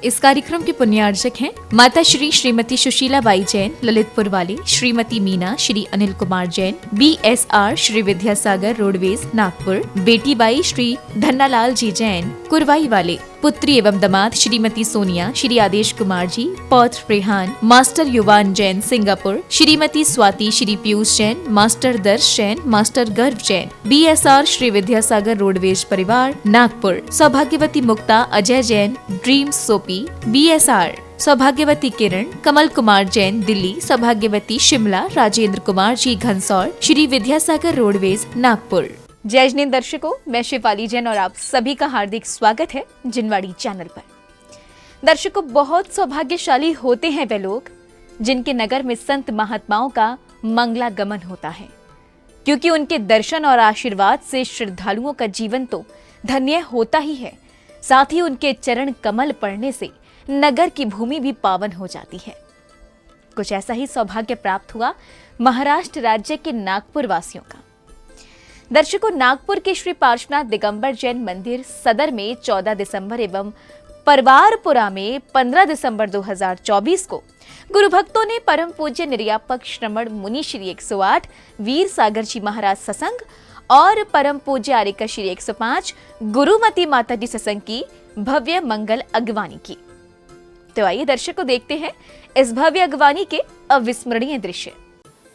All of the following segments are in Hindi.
इस कार्यक्रम के पुण्यार्चक हैं माता श्री श्रीमती सुशीला बाई जैन ललितपुर वाले, श्रीमती मीना श्री अनिल कुमार जैन BSR श्री विद्यासागर रोडवेज नागपुर, बेटी बाई श्री धन्नालाल जी जैन कुरवाई वाले, पुत्री एवं दामाद श्रीमती सोनिया श्री आदेश कुमार जी, पौत्र Rehan master Yuvan Jain Singapore, Shrimati Swati Shri Piyush Jain, master Darsh Jain, master गर्व जैन BSR श्री विद्यासागर रोडवेज परिवार नागपुर, सौभाग्यवती मुक्ता अजय जैन ड्रीम्स सोपी BSR, सौभाग्यवती किरण कमल कुमार जैन दिल्ली, सौभाग्यवती शिमला राजेंद्र कुमार जी घनसौर श्री विद्यासागर रोडवेज नागपुर। जय जिनेंद्र दर्शकों, मैं शिवाली जैन और आप सभी का हार्दिक स्वागत है जिनवाड़ी चैनल पर। दर्शकों, बहुत सौभाग्यशाली होते हैं वे लोग जिनके नगर में संत महात्माओं का मंगलागमन होता है, क्योंकि उनके दर्शन और आशीर्वाद से श्रद्धालुओं का जीवन तो धन्य होता ही है, साथ ही उनके चरण कमल पड़ने से नगर की भूमि भी पावन हो जाती है। कुछ ऐसा ही सौभाग्य प्राप्त हुआ महाराष्ट्र राज्य के नागपुर वासियों का। दर्शकों, नागपुर के श्री पार्श्वनाथ दिगंबर जैन मंदिर सदर में 14 दिसंबर एवं परवारपुरा में 15 दिसंबर 2024 को गुरु भक्तों ने परम पूज्य निर्यापक श्रमण मुनि श्री 108 वीर सागर जी महाराज सत्संग और परम पूज्य आरिका श्री 105 गुरुमती माता जी सत्संग की भव्य मंगल अगवानी की। तो आइए दर्शकों देखते हैं इस भव्य अगवानी के अविस्मरणीय दृश्य।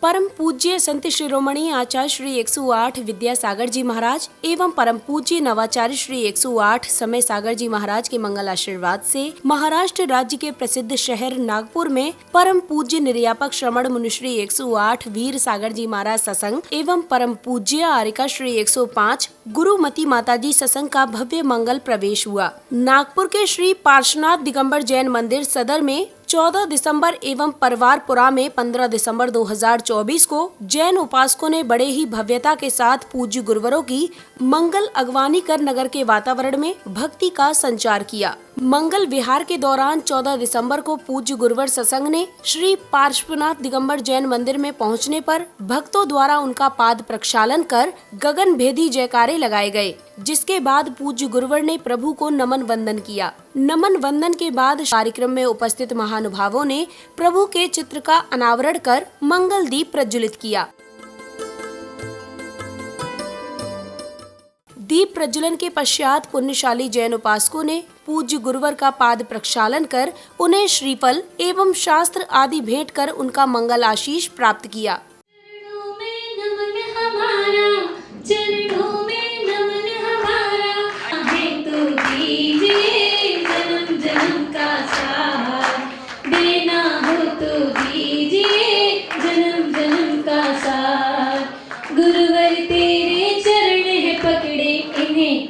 परम पूज्य संत शिरोमणि आचार्य श्री 108 विद्यासागर जी महाराज एवं परम पूज्य नवाचार्य श्री 108 समय सागर जी महाराज के मंगल आशीर्वाद से महाराष्ट्र राज्य के प्रसिद्ध शहर नागपुर में परम पूज्य निर्यापक श्रमण मुनि श्री 108 वीर सागर जी महाराज सत्संग एवं परम पूज्य आरिका श्री 105 गुरुमती माता जी सत्संग का भव्य मंगल प्रवेश हुआ। नागपुर के श्री पार्श्वनाथ दिगंबर जैन मंदिर सदर में 14 दिसंबर एवं परवारपुरा में 15 दिसंबर 2024 को जैन उपासकों ने बड़े ही भव्यता के साथ पूज्य गुरुवरों की मंगल अगवानी कर नगर के वातावरण में भक्ति का संचार किया। मंगल विहार के दौरान 14 दिसंबर को पूज्य गुरुवर सत्संग ने श्री पार्श्वनाथ दिगंबर जैन मंदिर में पहुंचने पर भक्तों द्वारा उनका पाद प्रक्षालन कर गगन भेदी जयकारे लगाए गए, जिसके बाद पूज्य गुरुवर ने प्रभु को नमन वंदन किया। नमन वंदन के बाद कार्यक्रम में उपस्थित महानुभावों ने प्रभु के चित्र का अनावरण कर मंगल दीप प्रज्वलित किया। दीप प्रज्वलन के पश्चात पुण्यशाली जैन उपासकों ने पूज्य गुरुवर का पाद प्रक्षालन कर उन्हें श्रीफल एवं शास्त्र आदि भेंट कर उनका मंगल आशीष प्राप्त किया।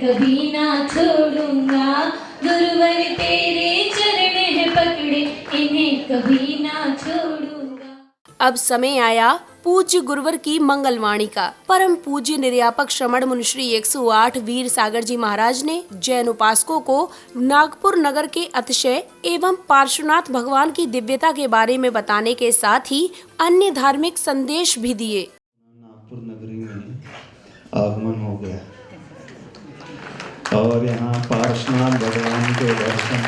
कभी ना छोड़ूंगा, गुरुवर तेरे चरण है पकड़े, इन्हें कभी ना छोड़ूंगा। अब समय आया पूज्य गुरुवर की मंगलवाणी का। परम पूज्य निर्यापक श्रमण मुनि श्री 108 वीर सागर जी महाराज ने जैन उपासकों को नागपुर नगर के अतिशय एवं पार्श्वनाथ भगवान की दिव्यता के बारे में बताने के साथ ही अन्य धार्मिक संदेश भी दिए। नागपुर नगरी में आगमन हो गया और यहाँ पार्श्वनाथ भगवान के दर्शन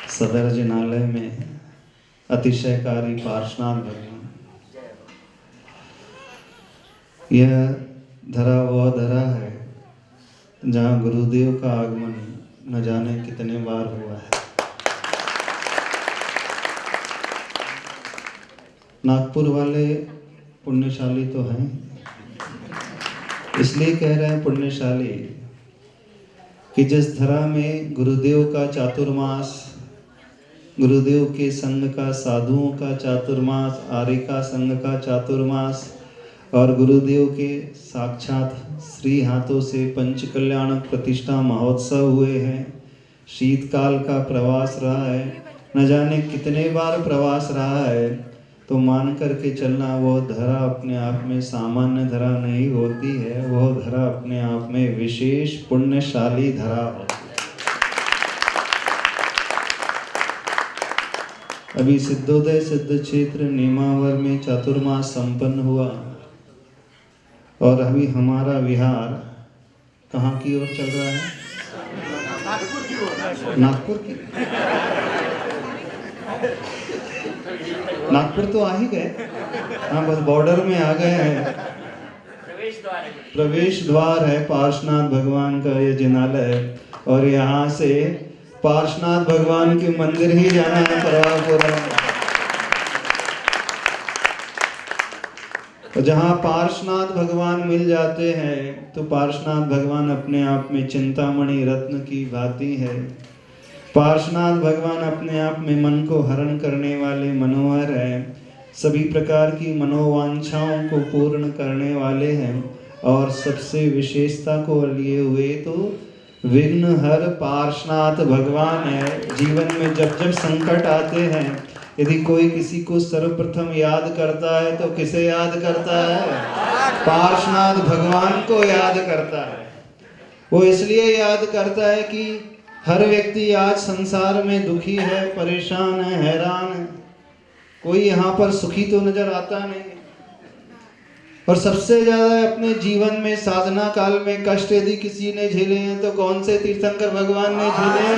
सदर जिनालय में अतिशयकारी पार्श्वनाथ भगवान। यह धरा वह धरा है जहाँ गुरुदेव का आगमन न जाने कितने बार हुआ है। नागपुर वाले पुण्यशाली तो हैं, इसलिए कह रहे हैं पुण्यशाली कि जिस धरा में गुरुदेव का चातुर्मास, गुरुदेव के संग का, साधुओं का चातुर्मास, आरिका संघ का चातुर्मास और गुरुदेव के साक्षात श्री हाथों से पंच कल्याण प्रतिष्ठा महोत्सव हुए हैं। शीतकाल का प्रवास रहा है, न जाने कितने बार प्रवास रहा है, तो मान करके चलना वो धरा अपने आप में सामान्य धरा नहीं होती है, वो धरा अपने आप में विशेष पुण्यशाली धरा होती है। अभी सिद्धोदय सिद्ध क्षेत्र नेमावर में चातुर्मास संपन्न हुआ और अभी हमारा विहार कहाँ की ओर चल रहा है? नागपुर की? नागपुर तो आ ही गए, हाँ बस बॉर्डर में आ गए हैं। प्रवेश द्वार है पार्श्वनाथ भगवान का ये जिनालय है, और यहाँ से पार्श्वनाथ भगवान के मंदिर ही जाना है परवापुरा। और जहाँ पार्श्वनाथ भगवान मिल जाते हैं तो पार्श्वनाथ भगवान अपने आप में चिंतामणि रत्न की भांति है। पार्श्वनाथ भगवान अपने आप में मन को हरण करने वाले मनोहर हैं, सभी प्रकार की मनोवांछाओं को पूर्ण करने वाले हैं, और सबसे विशेषता को लिए हुए तो विघ्नहर पार्श्वनाथ भगवान है। जीवन में जब जब संकट आते हैं, यदि कोई किसी को सर्वप्रथम याद करता है तो किसे याद करता है? पार्श्वनाथ भगवान को याद करता है। वो इसलिए याद करता है कि हर व्यक्ति आज संसार में दुखी है, परेशान है, हैरान है, कोई यहाँ पर सुखी तो नजर आता नहीं। और सबसे ज्यादा अपने जीवन में साधना काल में कष्ट यदि किसी ने झेले हैं तो कौन से तीर्थंकर भगवान ने झेले हैं?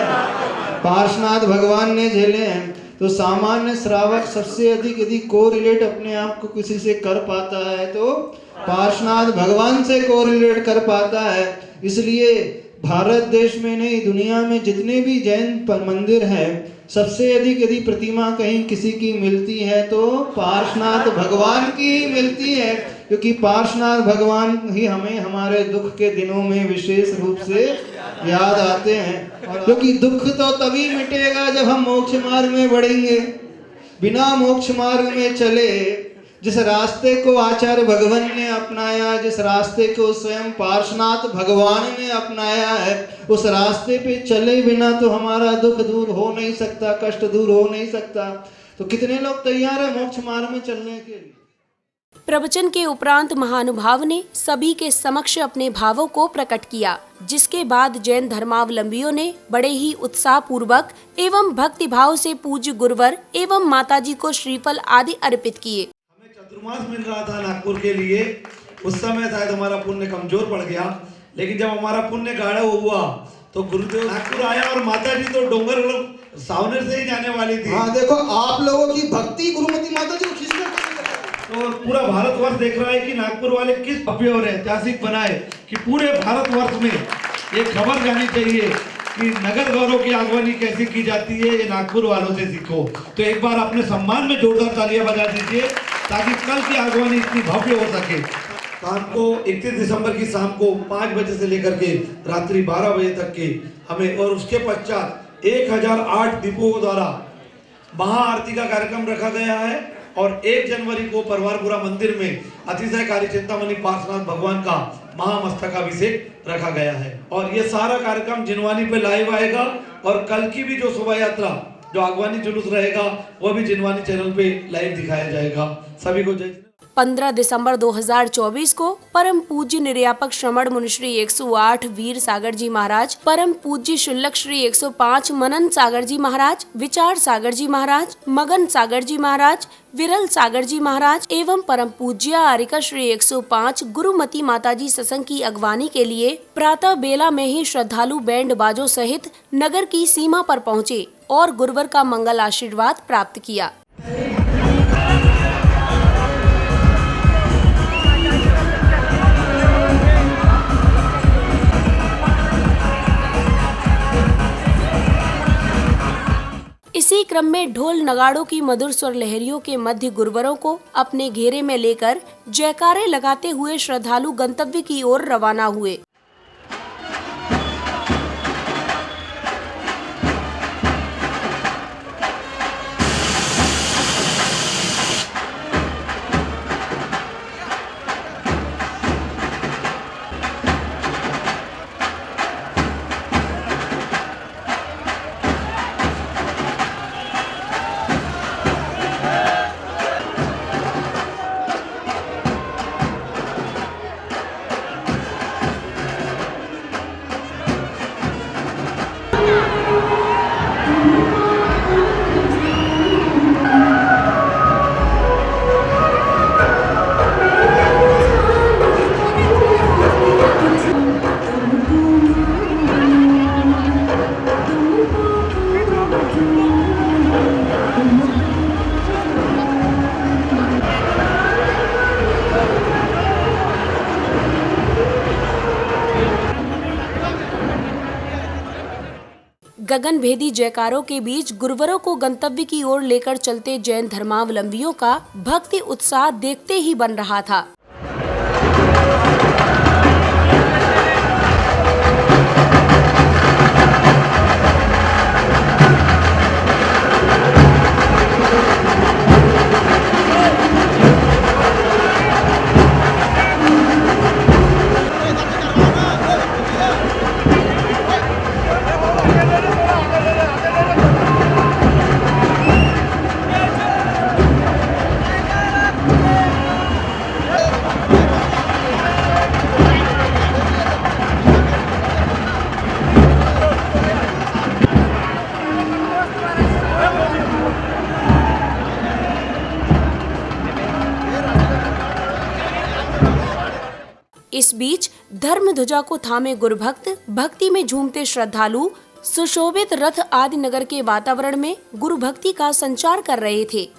पार्श्वनाथ भगवान ने झेले हैं। तो सामान्य श्रावक सबसे अधिक यदि कोरिलेट अपने आप को किसी से कर पाता है तो पार्श्वनाथ भगवान से कोरिलेट कर पाता है। इसलिए भारत देश में नहीं, दुनिया में जितने भी जैन मंदिर हैं, सबसे अधिक यदि प्रतिमा कहीं किसी की मिलती है तो पार्श्वनाथ भगवान की ही मिलती है, क्योंकि पार्श्वनाथ भगवान ही हमें हमारे दुख के दिनों में विशेष रूप से याद आते हैं। क्योंकि दुख तो तभी मिटेगा जब हम मोक्ष मार्ग में बढ़ेंगे। बिना मोक्ष मार्ग में चले, जिस रास्ते को आचार्य भगवान ने अपनाया, जिस रास्ते को स्वयं पार्श्वनाथ भगवान ने अपनाया है, उस रास्ते पे चले बिना तो हमारा दुख दूर हो नहीं सकता, कष्ट दूर हो नहीं सकता। तो कितने लोग तैयार है मोक्ष मार्ग में चलने के लिए? प्रवचन के उपरांत महानुभाव ने सभी के समक्ष अपने भावों को प्रकट किया, जिसके बाद जैन धर्मावलंबियों ने बड़े ही उत्साह पूर्वक एवं भक्ति भाव से पूज्य गुरुवर एवं माताजी को श्रीफल आदि अर्पित किए। हमें चतुर्मास मिल रहा था नागपुर के लिए, उस समय शायद हमारा पुण्य कमजोर पड़ गया, लेकिन जब हमारा पुण्य गाढ़ा हुआ तो गुरुदेव नागपुर आया और माताजी तो डोंगर सावनेर से ही जाने वाली थी। हाँ देखो, आप लोगों की भक्ति गुरुमती माताजी को खींचने तो पूरा भारतवर्ष देख रहा है कि नागपुर वाले किस भव्य और ऐतिहासिक बनाए कि पूरे भारतवर्ष में ये खबर जानी चाहिए कि नगर गौरव की आगवानी कैसे की जाती है, ये नागपुर वालों से सीखो। तो एक बार अपने सम्मान में जोरदार तालियां बजा दीजिए ताकि कल की आगवानी इतनी भव्य हो सके। शाम को 31 दिसंबर की शाम को 5 बजे से लेकर के रात्रि 12 बजे तक के हमें, और उसके पश्चात 1008 दीपों द्वारा महाआरती का कार्यक्रम रखा गया है। और 1 जनवरी को परवारपुरा मंदिर में अतिशय कार्य चिंतामणि पार्श्वनाथ भगवान का महामस्तकाभिषेक रखा गया है। और ये सारा कार्यक्रम जिनवानी पे लाइव आएगा, और कल की भी जो शोभा यात्रा, जो आगवानी जुलूस रहेगा, वो भी जिनवानी चैनल पे लाइव दिखाया जाएगा। सभी को जय। 15 दिसंबर 2024 को परम पूज्य निर्यापक श्रमण मुनि श्री 108 वीर सागर जी महाराज, परम पूज्य शुल्लक श्री 105 मनन सागर जी महाराज, विचार सागर जी महाराज, मगन सागर जी महाराज, विरल सागर जी महाराज एवं परम पूज्य आरिका श्री 105 गुरुमती माताजी सत्संग की अगवानी के लिए प्रातः बेला में ही श्रद्धालु बैंड बाजों सहित नगर की सीमा पर पहुँचे और गुरुवर का मंगल आशीर्वाद प्राप्त किया। इसी क्रम में ढोल नगाड़ों की मधुर स्वर लहरियों के मध्य गुरुवरों को अपने घेरे में लेकर जयकारे लगाते हुए श्रद्धालु गंतव्य की ओर रवाना हुए। गगन भेदी जयकारों के बीच गुरुवरों को गंतव्य की ओर लेकर चलते जैन धर्मावलंबियों का भक्ति उत्साह देखते ही बन रहा था। इस बीच धर्म ध्वजा को थामे गुरुभक्त, भक्ति में झूमते श्रद्धालु सुशोभित रथ आदि नगर के वातावरण में गुरु भक्ति का संचार कर रहे थे।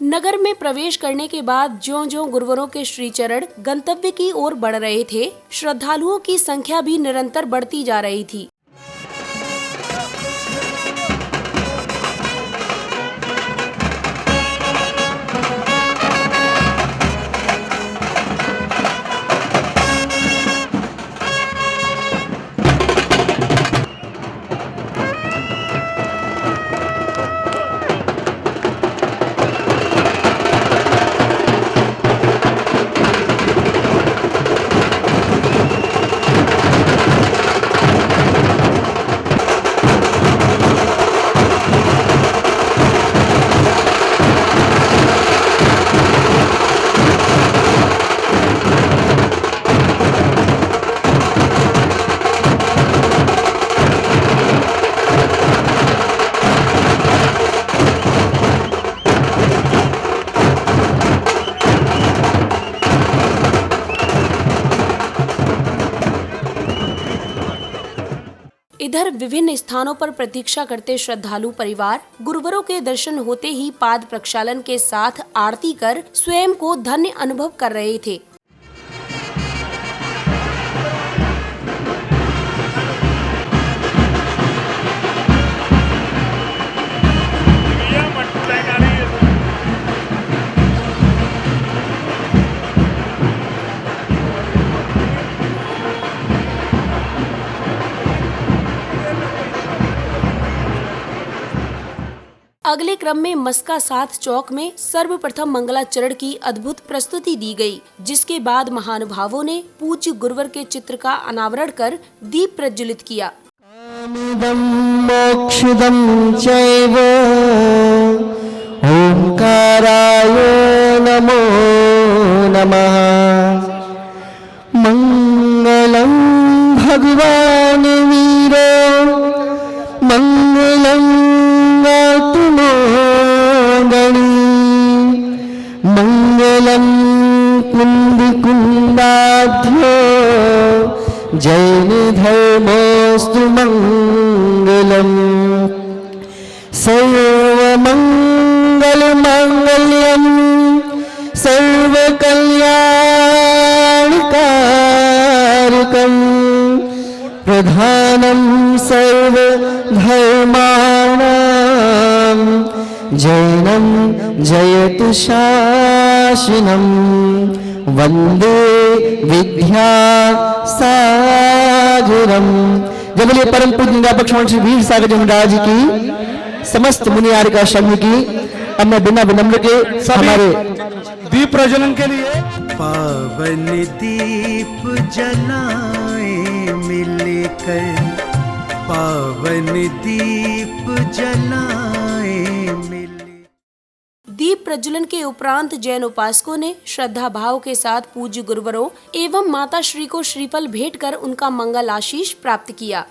नगर में प्रवेश करने के बाद ज्यों-ज्यों गुरुवरों के श्री चरण गंतव्य की ओर बढ़ रहे थे, श्रद्धालुओं की संख्या भी निरंतर बढ़ती जा रही थी। इधर विभिन्न स्थानों पर प्रतीक्षा करते श्रद्धालु परिवार गुरुवरों के दर्शन होते ही पाद प्रक्षालन के साथ आरती कर स्वयं को धन्य अनुभव कर रहे थे। अगले क्रम में मस्का सात चौक में सर्वप्रथम मंगलाचरण की अद्भुत प्रस्तुति दी गई, जिसके बाद महानुभावों ने पूज्य गुरुवर के चित्र का अनावरण कर दीप प्रज्वलित किया। कामिदं मोक्षदं चैव ओंकाराय नमो नमः। मंगलं भगवान वीरो मंगलं मंगलम कुंदिकुंडाध्यो जैन धर्मोस्तु मंगलम। सर्वमंगल मांगल्यम सर्वकल्याणकारकम प्रधानम सर्वधर्माणां जैनं जयतु शासनं वंदे विद्यासागरम्। जय बोलिए परम पूज्य निरापक श्री वीर सागर जी महाराज की, समस्त मुनियार का संघ की। अब मैं बिना विनम्र के हमारे दीप प्रज्वलन के लिए पावन दीप जलाए मिलकर, पावन दीप जलाए मिल। दीप प्रज्वलन के उपरांत जैन उपासकों ने श्रद्धा भाव के साथ पूज्य गुरुवरों एवं माता श्री को श्रीफल भेंट कर उनका मंगल आशीष प्राप्त किया।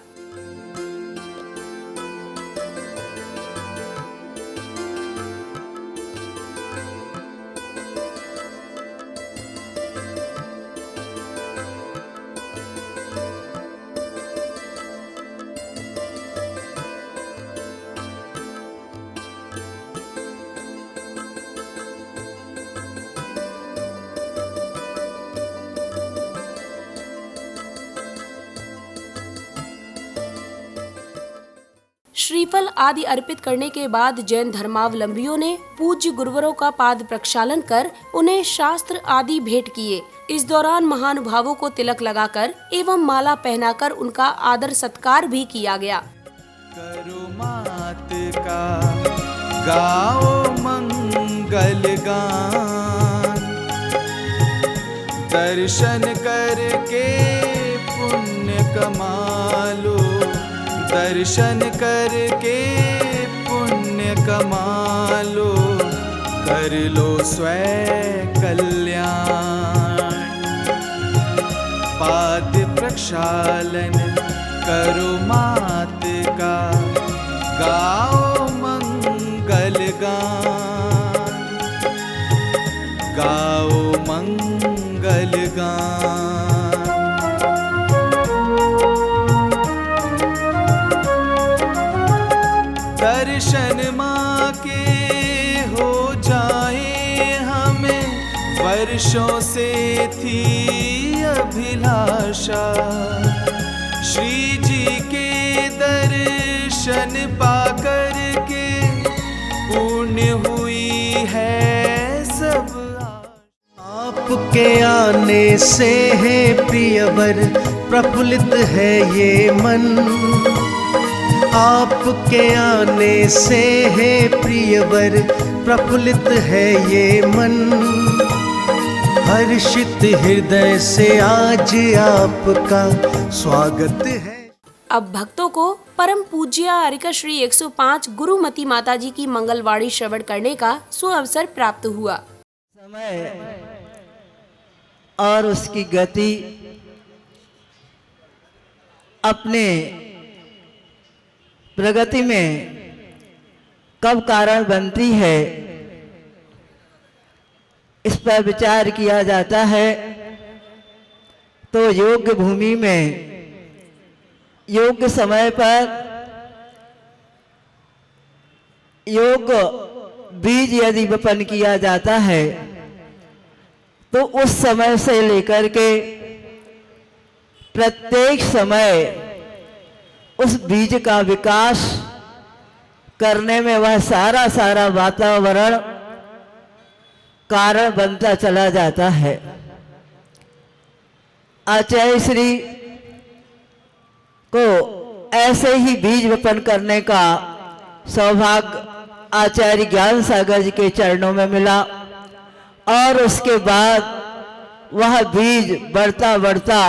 श्रीफल आदि अर्पित करने के बाद जैन धर्मावलंबियों ने पूज्य गुरुवरों का पाद प्रक्षालन कर उन्हें शास्त्र आदि भेंट किए। इस दौरान महानुभावों को तिलक लगाकर एवं माला पहनाकर उनका आदर सत्कार भी किया गया। करो मात का गाओ मंगल गान, दर्शन करके पुण्य कमालो, दर्शन करके पुण्य कमालो, कर लो स्वयं कल्याण। पाद प्रक्षालन करो मात का, गाओ मंगल गान, गाओ मंगल गान। दर्शन माँ के हो जाए हमें, वर्षों से थी अभिलाषा। श्री जी के दर्शन पाकर के पूर्ण हुई है सब। आपके आने से है प्रियवर प्रफुल्लित है ये मन, आपके आने से है प्रियवर प्रफुल्लित है ये मन। हर्षित हृदय से आज आपका स्वागत है। अब भक्तों को परम पूज्य आरिका श्री 105 गुरुमती माताजी की मंगलवाणी श्रवण करने का सुअवसर प्राप्त हुआ। समय और उसकी गति अपने प्रगति में कब कारण बनती है, इस पर विचार किया जाता है। तो योग्य भूमि में योग्य समय पर योग बीज यदि वपन किया जाता है तो उस समय से लेकर के प्रत्येक समय उस बीज का विकास करने में वह सारा वातावरण कारण बनता चला जाता है। आचार्य श्री को ऐसे ही बीज वपन करने का सौभाग्य आचार्य ज्ञान सागर जी के चरणों में मिला और उसके बाद वह बीज बढ़ता बढ़ता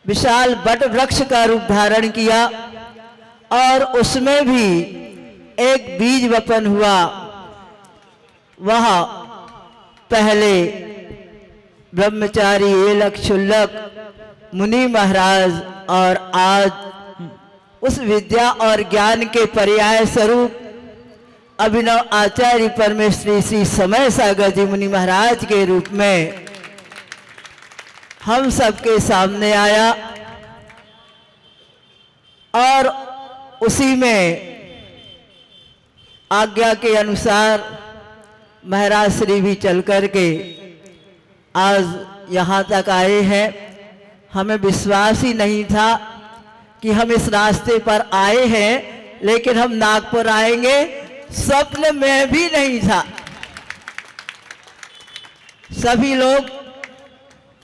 विशाल बट वृक्ष का रूप धारण किया और उसमें भी एक बीज वपन हुआ। वह पहले ब्रह्मचारी एलक क्षुल्लक मुनि महाराज और आज उस विद्या और ज्ञान के पर्याय स्वरूप अभिनव आचार्य परमेश्वरी श्री समय सागर जी मुनि महाराज के रूप में हम सबके सामने आया और उसी में आज्ञा के अनुसार महाराज श्री भी चल करके आज यहाँ तक आए हैं। हमें विश्वास ही नहीं था कि हम इस रास्ते पर आए हैं, लेकिन हम नागपुर आएंगे स्वप्न में भी नहीं था। सभी लोग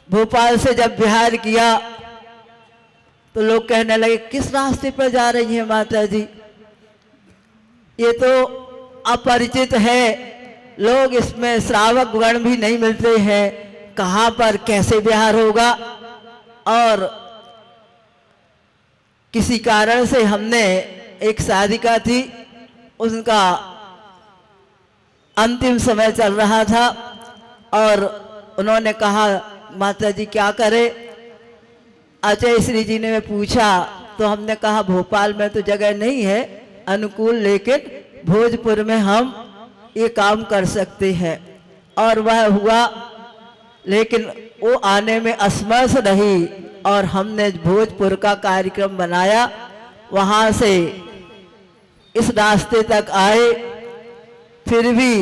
भोपाल से जब बिहार किया तो लोग कहने लगे किस रास्ते पर जा रही हैं माता जी, ये तो अपरिचित है, लोग इसमें श्रावक गण भी नहीं मिलते हैं, कहाँ पर कैसे बिहार होगा। और किसी कारण से हमने एक साधिका थी, उनका अंतिम समय चल रहा था और उन्होंने कहा माता जी क्या करें। आचार्य श्री जी ने पूछा तो हमने कहा भोपाल में तो जगह नहीं है अनुकूल, लेकिन भोजपुर में हम ये काम कर सकते हैं। और वह हुआ, लेकिन वो आने में असमर्थ रही और हमने भोजपुर का कार्यक्रम बनाया। वहाँ से इस रास्ते तक आए, फिर भी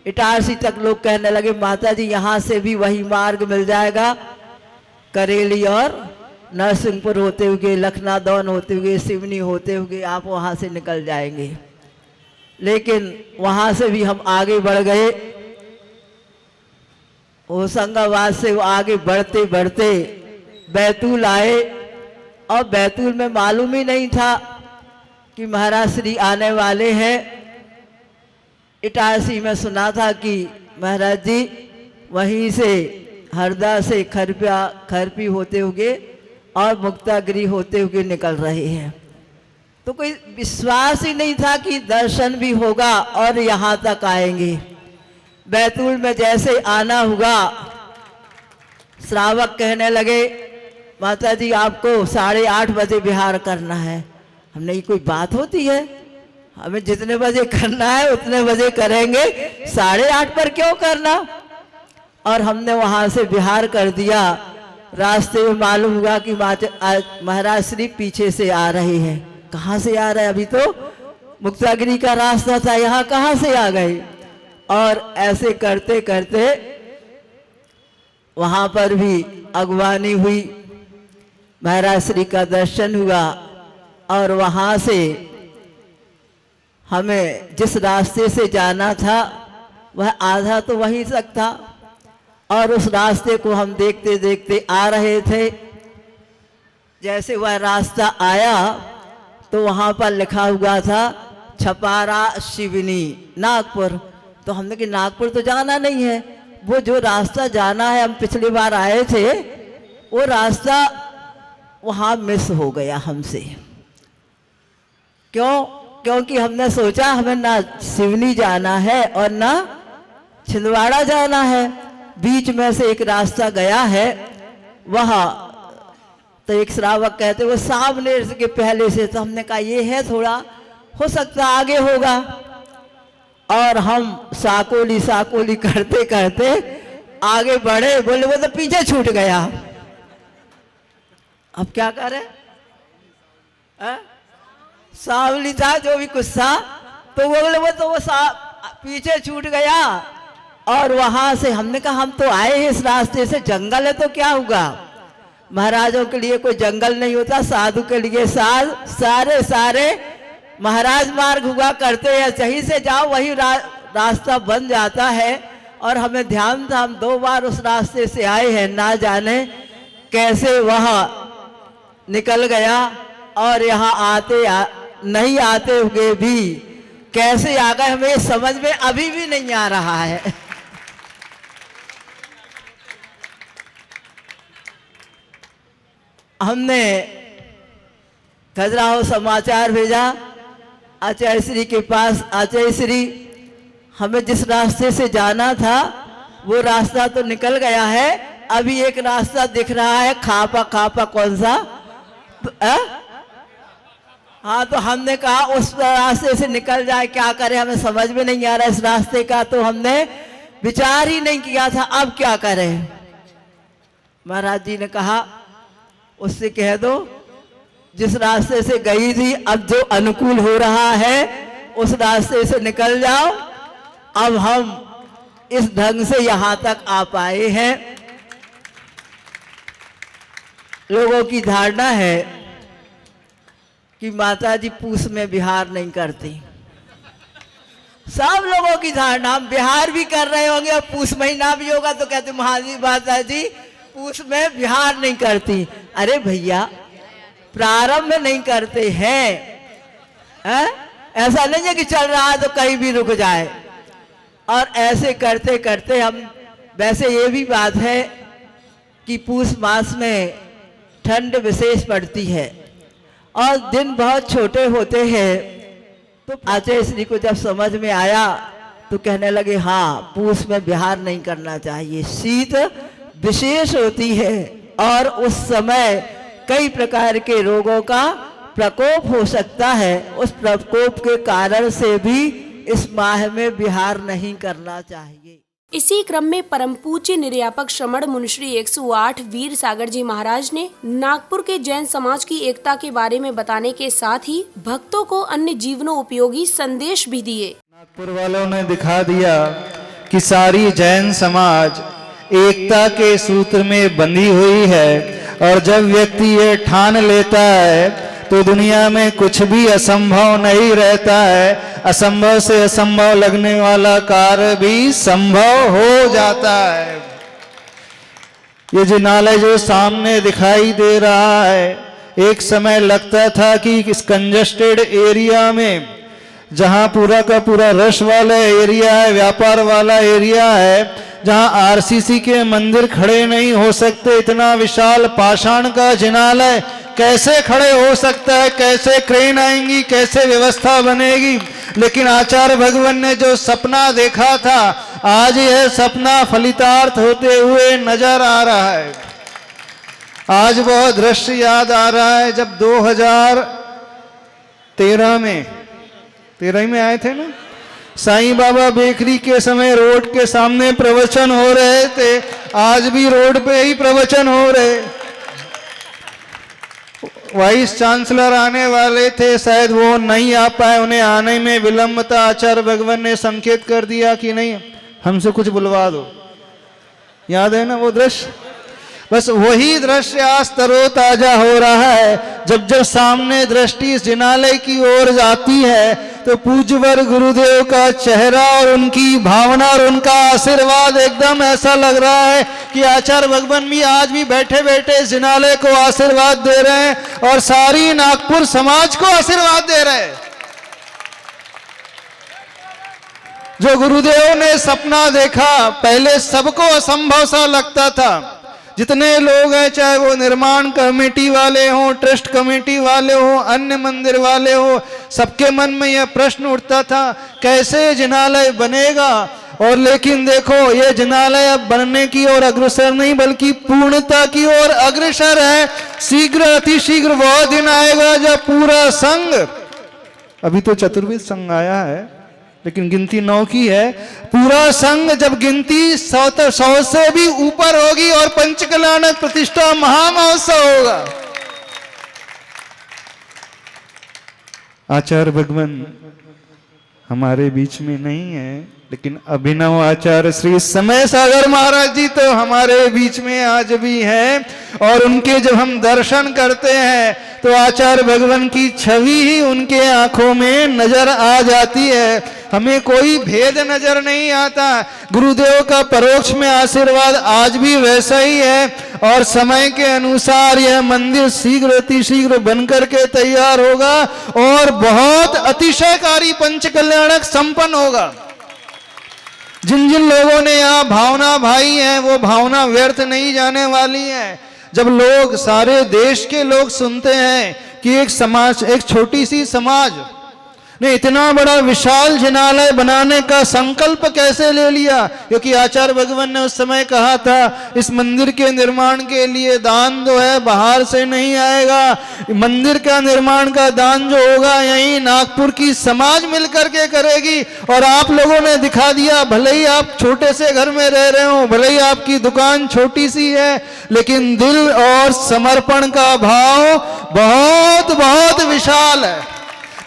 इटारसी तक लोग कहने लगे माता जी यहाँ से भी वही मार्ग मिल जाएगा, करेली और नरसिंहपुर होते हुए, लखनादौन होते हुए, सिवनी होते हुए आप वहाँ से निकल जाएंगे। लेकिन वहाँ से भी हम आगे बढ़ गए। होशंगाबाद से वो आगे बढ़ते बढ़ते बैतूल आए और बैतूल में मालूम ही नहीं था कि महाराज श्री आने वाले हैं। इटारसी में सुना था कि महाराज जी वहीं से हरदा से खरपी होते हुए और मुक्तागिरी होते हुए निकल रहे हैं। तो कोई विश्वास ही नहीं था कि दर्शन भी होगा और यहाँ तक आएंगे। बैतूल में जैसे आना हुआ, श्रावक कहने लगे माता जी आपको 8:30 बजे बिहार करना है। हमने ये कोई बात होती है, हमें जितने बजे करना है उतने बजे करेंगे, 8:30 पर क्यों करना। और हमने वहाँ से बिहार कर दिया। रास्ते में मालूम हुआ कि महाराज श्री पीछे से आ रहे हैं। कहाँ से आ रहे हैं, अभी तो मुक्तागिरी का रास्ता था, यहाँ कहाँ से आ गए। और ऐसे करते करते वहाँ पर भी अगवानी हुई, महाराज श्री का दर्शन हुआ और वहाँ से हमें जिस रास्ते से जाना था वह आधा तो वहीं तक था और उस रास्ते को हम देखते देखते आ रहे थे। जैसे वह रास्ता आया तो वहाँ पर लिखा हुआ था छपारा शिवनी नागपुर। तो हमने कि नागपुर तो जाना नहीं है, वो जो रास्ता जाना है, हम पिछली बार आए थे वो रास्ता वहाँ मिस हो गया हमसे। क्यों? क्योंकि हमने सोचा हमें ना सिवनी जाना है और ना छिंदवाड़ा जाना है, बीच में से एक रास्ता गया है वहाँ। तो एक श्रावक कहते वो सामने के पहले से, तो हमने कहा ये है, थोड़ा हो सकता आगे होगा। और हम साकोली साकोली करते करते आगे बढ़े, बोले वो तो पीछे छूट गया। अब क्या करें, सांवली था जो भी कुछ था, तो वो बोले वो पीछे छूट गया। और वहां से हमने कहा हम तो आए हैं इस रास्ते से, जंगल है तो क्या हुआ। महाराजों के लिए कोई जंगल नहीं होता, साधु के लिए सारे महाराज मार्ग हुआ करते हैं, सही से जाओ वही रास्ता बन जाता है। और हमें ध्यान था हम 2 बार उस रास्ते से आए हैं, ना जाने कैसे वहाँ निकल गया। और यहाँ नहीं आते हुए भी कैसे आ गए हमें समझ में अभी भी नहीं आ रहा है। हमने खजुराहो समाचार भेजा आचार्य श्री के पास। आचार्य श्री, हमें जिस रास्ते से जाना था वो रास्ता तो निकल गया है, अभी एक रास्ता दिख रहा है खापा कौन सा। हाँ, तो हमने कहा उस रास्ते से निकल जाए, क्या करें, हमें समझ में नहीं आ रहा इस रास्ते का, तो हमने विचार ही नहीं किया था अब क्या करें। महाराज जी ने कहा उससे कह दो जिस रास्ते से गई थी अब जो अनुकूल हो रहा है उस रास्ते से निकल जाओ। अब हम इस ढंग से यहाँ तक आ पाए हैं। लोगों की धारणा है कि माता जी पूस में विहार नहीं करती। सब लोगों की धारणा, हम विहार भी कर रहे होंगे और पूस महीना भी होगा तो कहते महाजी माता जी पूस में विहार नहीं करती। अरे भैया, प्रारंभ में नहीं करते हैं, ऐसा नहीं है कि चल रहा है तो कहीं भी रुक जाए। और ऐसे करते करते हम, वैसे ये भी बात है कि पूस मास में ठंड विशेष पड़ती है और दिन बहुत छोटे होते हैं। तो आचार्य श्री को जब समझ में आया तो कहने लगे हाँ, पूस में विहार नहीं करना चाहिए, शीत विशेष होती है और उस समय कई प्रकार के रोगों का प्रकोप हो सकता है। उस प्रकोप के कारण से भी इस माह में विहार नहीं करना चाहिए। इसी क्रम में परम पूज्य निर्यापक श्रमण मुनिश्री 108 वीर सागर जी महाराज ने नागपुर के जैन समाज की एकता के बारे में बताने के साथ ही भक्तों को अन्य जीवनों उपयोगी संदेश भी दिए। नागपुर वालों ने दिखा दिया कि सारी जैन समाज एकता के सूत्र में बंधी हुई है, और जब व्यक्ति ये ठान लेता है तो दुनिया में कुछ भी असंभव नहीं रहता है। असंभव से असंभव लगने वाला कार्य भी संभव हो जाता है। ये जिनालय जो सामने दिखाई दे रहा है, एक समय लगता था कि इस कंजस्टेड एरिया में, जहां पूरा का पूरा रश वाला एरिया है, व्यापार वाला एरिया है, जहां आरसीसी के मंदिर खड़े नहीं हो सकते, इतना विशाल पाषाण का जिनालय कैसे खड़े हो सकता है, कैसे क्रेन आएंगी, कैसे व्यवस्था बनेगी। लेकिन आचार्य भगवान ने जो सपना देखा था, आज यह सपना फलितार्थ होते हुए नजर आ रहा है। आज वह दृश्य याद आ रहा है जब 2013 में आए थे ना, साईं बाबा बेकरी के समय रोड के सामने प्रवचन हो रहे थे। आज भी रोड पे ही प्रवचन हो रहे। वाइस चांसलर आने वाले थे, शायद वो नहीं आ पाए, उन्हें आने में विलंब था। आचार्य भगवान ने संकेत कर दिया कि नहीं, हमसे कुछ बुलवा दो। याद है ना वो दृश्य? बस वही दृश्य आज तरोताजा हो रहा है। जब जब सामने दृष्टि इस जिनालय की ओर जाती है तो पूज्यवर गुरुदेव का चेहरा और उनकी भावना और उनका आशीर्वाद एकदम ऐसा लग रहा है कि आचार्य भगवान भी आज भी बैठे बैठे इस जिनालय को आशीर्वाद दे रहे हैं और सारी नागपुर समाज को आशीर्वाद दे रहे हैं। जो गुरुदेव ने सपना देखा, पहले सबको असंभव सा लगता था। जितने लोग हैं, चाहे वो निर्माण कमेटी वाले हों, ट्रस्ट कमेटी वाले हों, अन्य मंदिर वाले हों, सबके मन में यह प्रश्न उठता था कैसे जिनालय बनेगा। और लेकिन देखो, ये जिनालय अब बनने की ओर अग्रसर नहीं बल्कि पूर्णता की ओर अग्रसर है। शीघ्र अतिशीघ्र वह दिन आएगा जब पूरा संघ, अभी तो चतुर्विध संघ आया है लेकिन गिनती 9 की है, पूरा संघ जब गिनती 100 से भी ऊपर होगी और पंचकल्याणक प्रतिष्ठा महामहोत्सव होगा। आचार्य भगवान हमारे बीच में नहीं है, लेकिन अभिनव आचार्य श्री समय सागर महाराज जी तो हमारे बीच में आज भी हैं। और उनके जब हम दर्शन करते हैं तो आचार्य भगवान की छवि ही उनके आंखों में नजर आ जाती है, हमें कोई भेद नजर नहीं आता। गुरुदेव का परोक्ष में आशीर्वाद आज भी वैसा ही है और समय के अनुसार यह मंदिर शीघ्र अतिशीघ्र बनकर के तैयार होगा और बहुत अतिशयकारी पंचकल्याणक संपन्न होगा। जिन जिन लोगों ने यहाँ भावना भाई है वो भावना व्यर्थ नहीं जाने वाली है। जब लोग सारे देश के लोग सुनते हैं कि एक समाज, एक छोटी सी समाज ने इतना बड़ा विशाल जिनालय बनाने का संकल्प कैसे ले लिया, क्योंकि आचार्य भगवान ने उस समय कहा था इस मंदिर के निर्माण के लिए दान जो है बाहर से नहीं आएगा, मंदिर का निर्माण का दान जो होगा यही नागपुर की समाज मिलकर के करेगी। और आप लोगों ने दिखा दिया, भले ही आप छोटे से घर में रह रहे हो, भले ही आपकी दुकान छोटी सी है, लेकिन दिल और समर्पण का भाव बहुत बहुत विशाल है।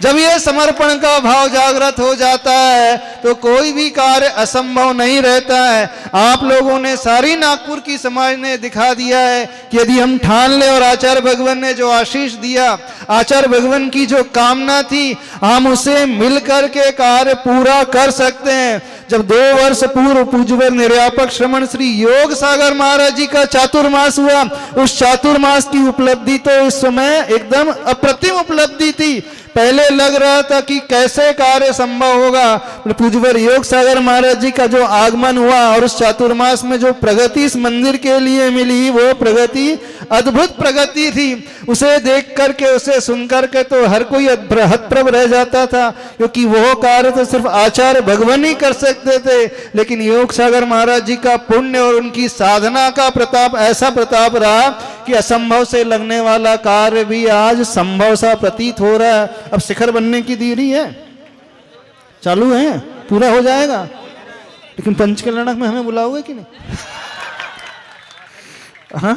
जब ये समर्पण का भाव जागृत हो जाता है तो कोई भी कार्य असंभव नहीं रहता है। आप लोगों ने, सारी नागपुर की समाज ने दिखा दिया है कि यदि हम ठान ले और आचार्य भगवान ने जो आशीष दिया, आचार्य भगवान की जो कामना थी, हम उसे मिलकर के कार्य पूरा कर सकते हैं। जब 2 वर्ष पूर्व पूज्यवर निर्यापक श्रमण श्री योग सागर महाराज जी का चातुर्मास हुआ, उस चातुर्मास की उपलब्धि तो इस समय एकदम अप्रतिम उपलब्धि थी। पहले लग रहा था कि कैसे कार्य संभव होगा, पूज्यवर योग सागर महाराज जी का जो आगमन हुआ और उस चातुर्मास में जो प्रगति इस मंदिर के लिए मिली, वो प्रगति अद्भुत प्रगति थी। उसे देख करके, उसे सुन करके तो हर कोई हतप्रभ रह जाता था, क्योंकि वो कार्य तो सिर्फ आचार्य भगवान ही कर सकते थे। लेकिन योग सागर महाराज जी का पुण्य और उनकी साधना का प्रताप ऐसा प्रताप रहा कि असंभव से लगने वाला कार्य भी आज संभव सा प्रतीत हो रहा है। अब शिखर बनने की देरी है, चालू है, पूरा हो जाएगा। लेकिन पंचकल्याणक में हमें बुलाओगे कि नहीं? हाँ,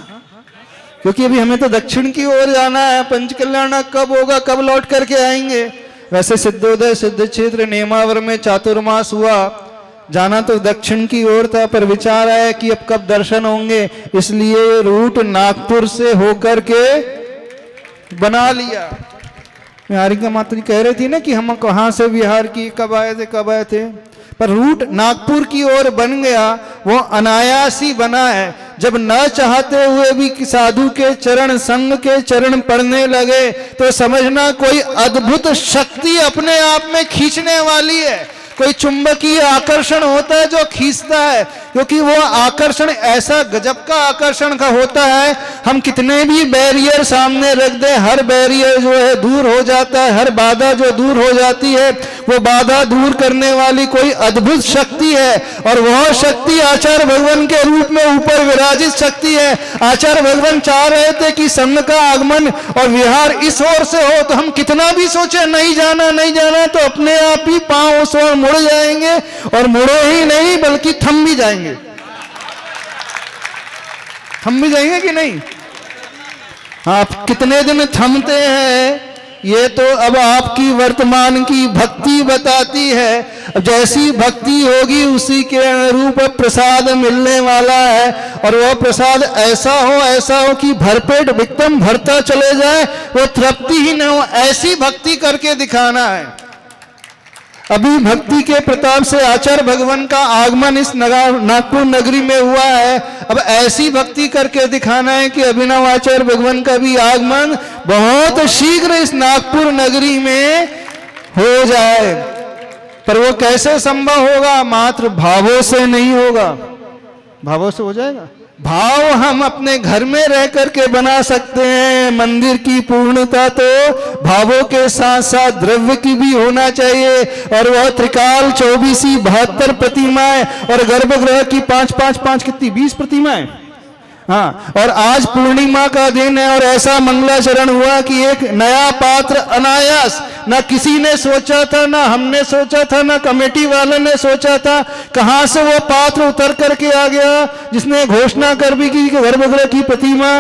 क्योंकि अभी हमें तो दक्षिण की ओर जाना है। पंचकल्याणक कब होगा, कब लौट करके आएंगे? वैसे सिद्धोदय सिद्ध क्षेत्र नेमावर में चातुर्मास हुआ, जाना तो दक्षिण की ओर था, पर विचार आया कि अब कब दर्शन होंगे, इसलिए रूट नागपुर से होकर के बना लिया। हारिका माता जी कह रही थी ना कि हम कहाँ से बिहार की कब आए थे, पर रूट नागपुर की ओर बन गया। वो अनायास ही बना है। जब न चाहते हुए भी साधु के चरण, संघ के चरण पड़ने लगे तो समझना कोई अद्भुत शक्ति अपने आप में खींचने वाली है। कोई चुंबकीय आकर्षण होता है जो खींचता है, क्योंकि वो आकर्षण ऐसा गजब का आकर्षण का होता है, हम कितने भी बैरियर सामने रख दे, हर बैरियर जो है दूर हो जाता है, हर बाधा जो दूर हो जाती है, वो बाधा दूर करने वाली कोई अद्भुत शक्ति है। और वह शक्ति आचार्य भगवान के रूप में ऊपर विराजित शक्ति है। आचार्य भगवान चाह रहे थे कि संघ का आगमन और विहार इस ओर से हो, तो हम कितना भी सोचे नहीं जाना तो अपने आप ही पांव उस ओर मुड़ जाएंगे, और मुड़े ही नहीं बल्कि थम भी जाएंगे। थम भी जाएंगे कि नहीं? आप कितने दिन थमते हैं ये तो अब आपकी वर्तमान की भक्ति बताती है। जैसी भक्ति होगी उसी के अनुरूप प्रसाद मिलने वाला है, और वह प्रसाद ऐसा हो कि भरपेट एकदम भरता चले जाए, वो तृप्ति ही न हो, ऐसी भक्ति करके दिखाना है। अभी भक्ति के प्रताप से आचार्य भगवान का आगमन इस नागपुर नगरी में हुआ है। अब ऐसी भक्ति करके दिखाना है कि अभिनव आचार्य भगवान का भी आगमन बहुत शीघ्र इस नागपुर नगरी में हो जाए। पर वो कैसे संभव होगा? मात्र भावों से नहीं होगा। भावों से हो जाएगा? भाव हम अपने घर में रह करके बना सकते हैं। मंदिर की पूर्णता तो भावों के साथ साथ द्रव्य की भी होना चाहिए, और वह त्रिकाल 2472 प्रतिमाएं और गर्भगृह की 5 कितनी 20 प्रतिमाएं। हाँ, और आज पूर्णिमा का दिन है और ऐसा मंगलाचरण हुआ कि एक नया पात्र अनायास, ना किसी ने सोचा था, ना हमने सोचा था, ना कमेटी वाले ने सोचा था, कहां से वो पात्र उतर करके आ गया, जिसने घोषणा कर भी की कि गर्भगृह की प्रतिमा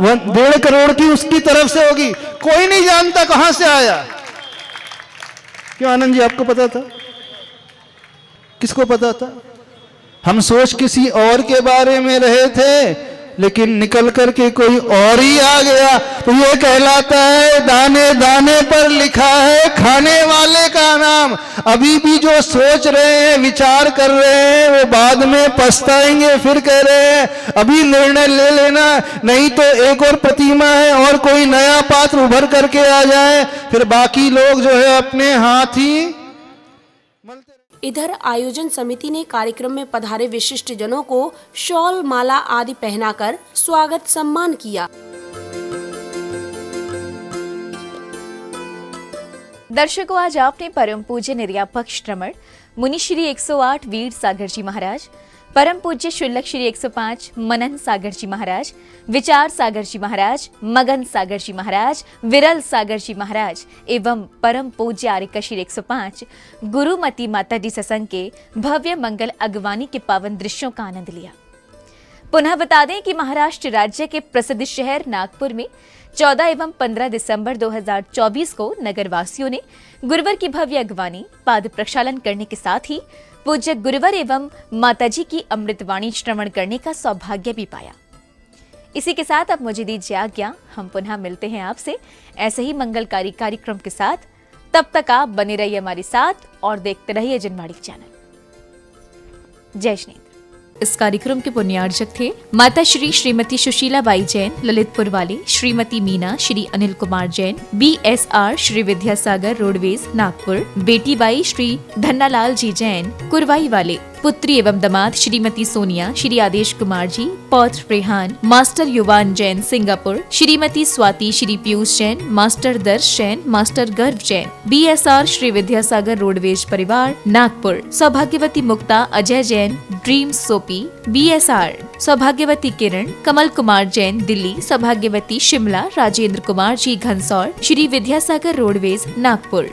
1.5 करोड़ की उसकी तरफ से होगी। कोई नहीं जानता कहां से आया, क्यों आनंद जी, आपको पता था? किसको पता था? हम सोच किसी और के बारे में रहे थे, लेकिन निकल करके कोई और ही आ गया। तो ये कहलाता है दाने दाने पर लिखा है खाने वाले का नाम। अभी भी जो सोच रहे हैं, विचार कर रहे हैं, वो बाद में पछताएंगे। फिर कह रहे हैं अभी निर्णय ले लेना, नहीं तो एक और प्रतिमा है और कोई नया पात्र उभर करके आ जाए, फिर बाकी लोग जो है अपने हाथ ही मलते। इधर आयोजन समिति ने कार्यक्रम में पधारे विशिष्ट जनों को शॉल, माला आदि पहनाकर स्वागत सम्मान किया। दर्शकों, आज आपने परम पूज्य निर्यापक श्रमण मुनि श्री 108 वीर सागर जी महाराज, परम पूज्य शुल्लक श्री 105 मनन सागर जी महाराज, विचार सागर जी महाराज, मगन सागर जी महाराज, विरल सागर जी महाराज एवं परम पूज्य आर्यका श्री 105 गुरुमती माता जी सत्संग के भव्य मंगल अगवानी के पावन दृश्यों का आनंद लिया। पुनः बता दें कि महाराष्ट्र राज्य के प्रसिद्ध शहर नागपुर में 14 एवं 15 दिसंबर 2024 को नगरवासियों ने गुरुवर की भव्य अगवानी, पाद प्रक्षालन करने के साथ ही पूज्य गुरुवर एवं माताजी की अमृतवाणी श्रवण करने का सौभाग्य भी पाया। इसी के साथ अब मुझे दीजिए आज्ञा, हम पुनः मिलते हैं आपसे ऐसे ही मंगलकारी कार्यक्रम के साथ। तब तक आप बने रहिए हमारे साथ और देखते रहिए जनवाणी चैनल। जय श्री। इस कार्यक्रम के पुण्यार्चक थे माता श्री श्रीमती सुशीला बाई जैन ललितपुर वाले, श्रीमती मीना श्री अनिल कुमार जैन BSR श्री विद्यासागर रोडवेज नागपुर, बेटी बाई श्री धन्नालाल जी जैन कुरवाई वाले, पुत्री एवं दामाद श्रीमती सोनिया श्री आदेश कुमार जी, पौत्र Rehan, master Yuvan Jain Singapore, Shrimati Swati Shri Piyush Jain, master Darsh Jain, master Garbh Jain BSR Shri Vidyasagar roadways परिवार नागपुर, सौभाग्यवती Mukta Ajay Jain dream soapy BSR, सौभाग्यवती किरण कमल कुमार जैन दिल्ली, सौभाग्यवती शिमला राजेंद्र कुमार जी घनसौर श्री विद्यासागर रोडवेज नागपुर।